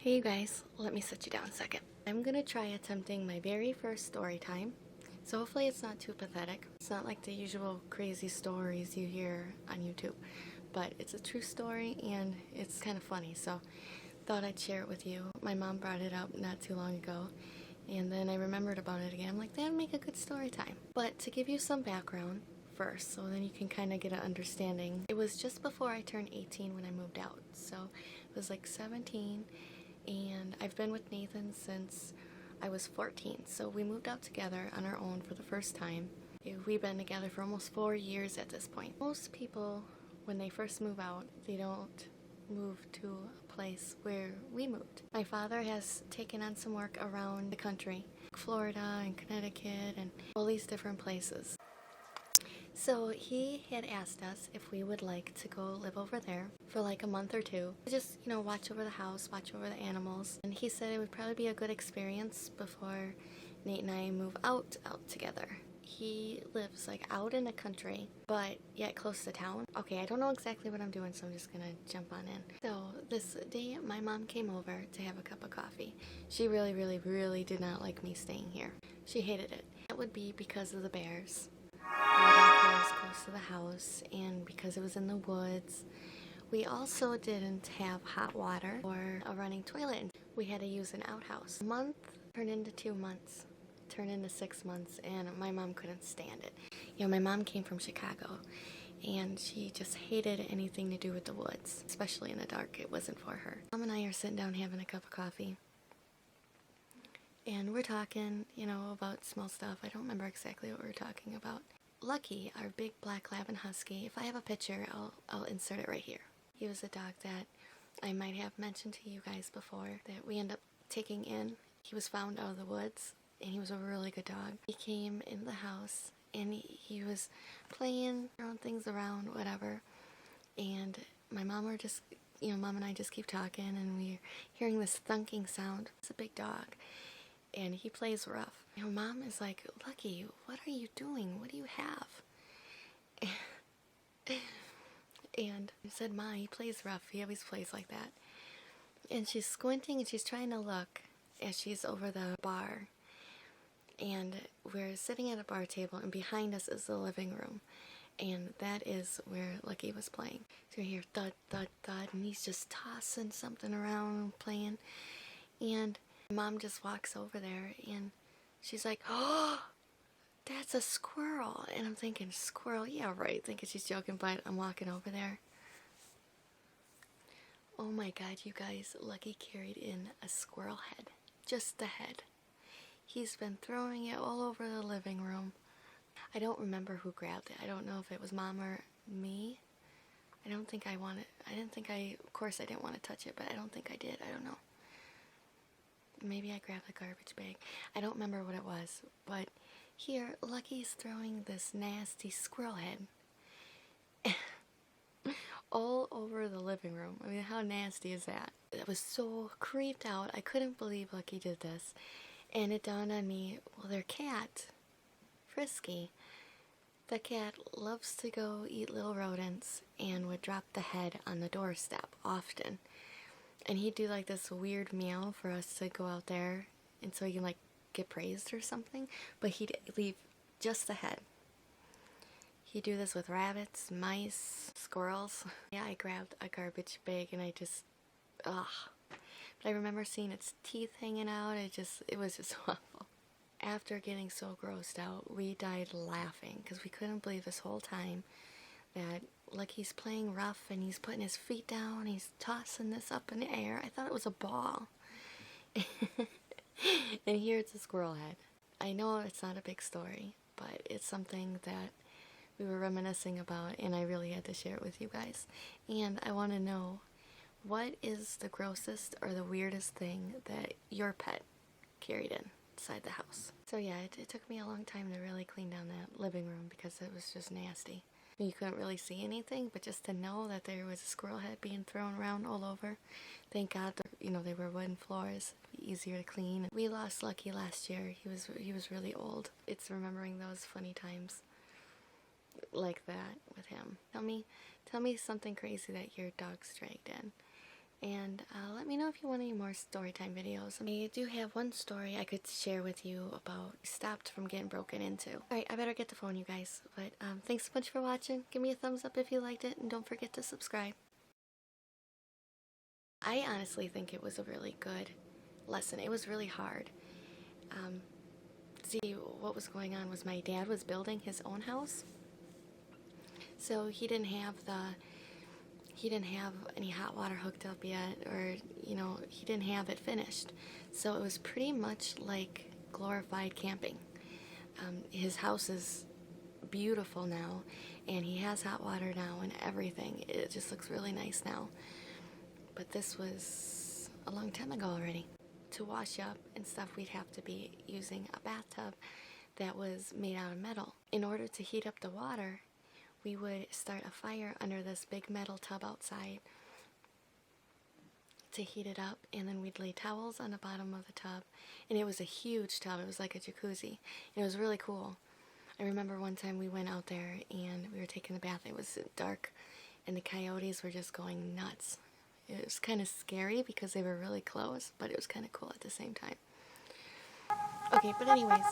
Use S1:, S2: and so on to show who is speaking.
S1: Hey you guys, let me sit you down a second. I'm gonna try attempting my very first story time. So hopefully it's not too pathetic. It's not like the usual crazy stories you hear on YouTube, but it's a true story and it's kind of funny, so thought I'd share it with you. My mom brought it up not too long ago, and then I remembered about it again. I'm like, that'd make a good story time. But to give you some background first, so then you can kind of get an understanding. It was just before I turned 18 when I moved out, so it was like 17, and I've been with Nathan since I was 14, so we moved out together on our own for the first time. We've been together for almost 4 years at this point. Most people, when they first move out, they don't move to a place where we moved. My father has taken on some work around the country, Florida and Connecticut and all these different places. So he had asked us if we would like to go live over there for like a month or two. Just, watch over the house, watch over the animals. And he said it would probably be a good experience before Nate and I move out together. He lives like out in the country, but yet close to town. Okay, I don't know exactly what I'm doing, so I'm just gonna jump on in. So this day, my mom came over to have a cup of coffee. She really, really, really did not like me staying here. She hated it. That would be because of the bears. My dog was close to the house, and because it was in the woods. We also didn't have hot water or a running toilet. We had to use an outhouse. A month turned into 2 months, turned into 6 months, and my mom couldn't stand it. My mom came from Chicago, and she just hated anything to do with the woods, especially in the dark. It wasn't for her. Mom and I are sitting down having a cup of coffee, and we're talking, about small stuff. I don't remember exactly what we were talking about. Lucky, our big black lab and husky, if I have a picture, I'll insert it right here. He was a dog that I might have mentioned to you guys before that we end up taking in. He was found out of the woods, and he was a really good dog. He came in the house, and he was playing, throwing things around, whatever, and my mom were just, Mom and I just keep talking, and we're hearing this thunking sound. It's a big dog, and he plays rough. Mom is like, Lucky, what are you doing? What do you have? And I said, Ma, he plays rough. He always plays like that. And she's squinting, and she's trying to look as she's over the bar. And we're sitting at a bar table, and behind us is the living room. And that is where Lucky was playing. So you hear thud, thud, thud, and he's just tossing something around, playing. And Mom just walks over there, and she's like, oh, that's a squirrel. And I'm thinking, squirrel? Yeah, right. Thinking she's joking, but I'm walking over there. Oh my God, you guys, Lucky carried in a squirrel head. Just the head. He's been throwing it all over the living room. I don't remember who grabbed it. I don't know if it was Mom or me. I don't think I wanted, of course I didn't want to touch it, but I don't think I did. I don't know. Maybe I grabbed the garbage bag. I don't remember what it was, but here, Lucky's throwing this nasty squirrel head all over the living room. I mean, how nasty is that? I was so creeped out. I couldn't believe Lucky did this. And it dawned on me, well, their cat, Frisky, the cat loves to go eat little rodents and would drop the head on the doorstep often. And he'd do like this weird meow for us to go out there, and so he can like get praised or something, but he'd leave just the head. He'd do this with rabbits, mice, squirrels. Yeah, I grabbed a garbage bag and I just, ugh. But I remember seeing its teeth hanging out. It was just awful. After getting so grossed out, we died laughing because we couldn't believe this whole time that he's playing rough and he's putting his feet down, he's tossing this up in the air. I thought it was a ball. And here it's a squirrel head. I know it's not a big story, but it's something that we were reminiscing about, and I really had to share it with you guys. And I want to know, what is the grossest or the weirdest thing that your pet carried inside the house? So yeah, it took me a long time to really clean down that living room because it was just nasty. You couldn't really see anything, but just to know that there was a squirrel head being thrown around all over. Thank God, they were wooden floors, easier to clean. We lost Lucky last year. He was really old. It's remembering those funny times like that with him. Tell me something crazy that your dog's dragged in. And let me know if you want any more storytime videos. I do have one story I could share with you about stopped from getting broken into. Alright, I better get the phone, you guys. But thanks so much for watching. Give me a thumbs up if you liked it, and don't forget to subscribe. I honestly think it was a really good lesson. It was really hard. See, what was going on was my dad was building his own house. So he didn't have any hot water hooked up yet, or he didn't have it finished. So it was pretty much like glorified camping. His house is beautiful now, and he has hot water now and everything. It just looks really nice now. But this was a long time ago already. To wash up and stuff, we'd have to be using a bathtub that was made out of metal. In order to heat up the water, we would start a fire under this big metal tub outside to heat it up, and then we'd lay towels on the bottom of the tub. And it was a huge tub. It was like a jacuzzi. It was really cool. I remember one time we went out there and we were taking a bath. It was dark and the coyotes were just going nuts. It was kind of scary because they were really close, but it was kind of cool at the same time. Okay, but anyways,